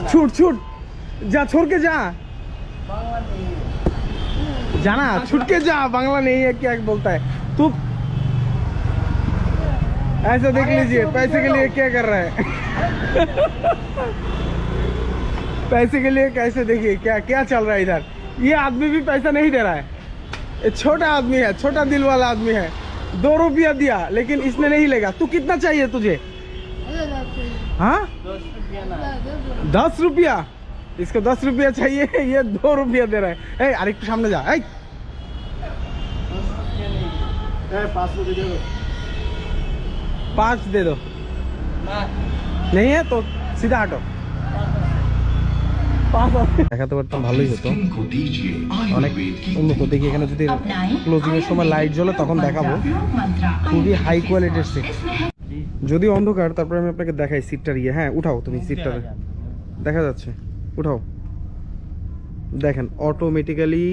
छूट छूट जा, छोड़ के जा, जाना, छूट के जा। बांग्ला नहीं है क्या बोलता है तू? ऐसा देख लीजिए पैसे के लिए क्या कर रहा है। पैसे के लिए कैसे, देखिए क्या क्या चल रहा है इधर। ये आदमी भी पैसा नहीं दे रहा है, ये छोटा आदमी है, छोटा दिल वाला आदमी है। 2 रुपया दिया लेकिन इसने नहीं लेगा। तू कितना चाहिए तुझे? हाँ 10 रुपया। इसको 10 रुपया चाहिए, ये 2 रुपया दे रहा है। अरे एक सामने जा, 5 दे दो। नहीं है तो सीधा हटो। দেখাতে পারতাম ভালোই হতো, অনেক উন্নত। দেখি এখানে যদি ক্লোজিং এর সময় লাইট জ্বলে তখন দেখাবো। খুবই হাই কোয়ালিটির সিট, যদি অন্ধকার। তারপরে আমি আপনাকে দেখাই সিটটার ইয়ে। হ্যাঁ উঠাও তুমি সিটটা, দেখা যাচ্ছে, উঠাও। দেখেন অটোমেটিক্যালি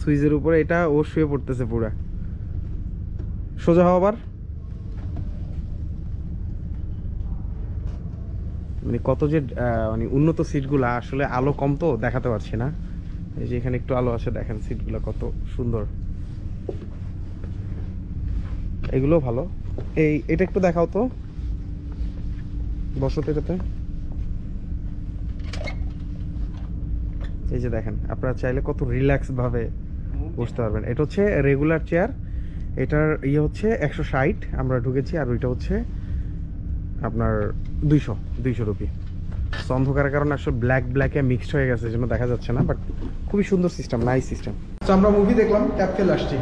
সুইচের উপরে এটা ও শুয়ে পড়তেছে পুরা। সোজা হও আবার। মানে কত যে মানে উন্নত সিটগুলা, আসলে আলো কম তো দেখাতে পারছি না। এই যে এখানে একটু আলো আছে, দেখেন সিটগুলো কত সুন্দর। এগুলো ভালো। এটা একটু দেখাও তো, বসো তো এটাতে। এই যে দেখেন, আপনারা চাইলে কত রিল্যাক্স ভাবে বসতে পারবেন। এটা হচ্ছে রেগুলার চেয়ার, এটার ইয়ে হচ্ছে 160 আমরা ঢুকেছি, আর ওইটা হচ্ছে আপনার 200 রুপি। অন্ধকারের কারণে আসলে ব্ল্যাকে মিক্সড হয়ে গেছে, জন্য দেখা যাচ্ছে না, বাট খুবই সুন্দর সিস্টেম, নাইস সিস্টেম। তো আমরা মুভি দেখলাম, ক্যাপ ফেল আসছি।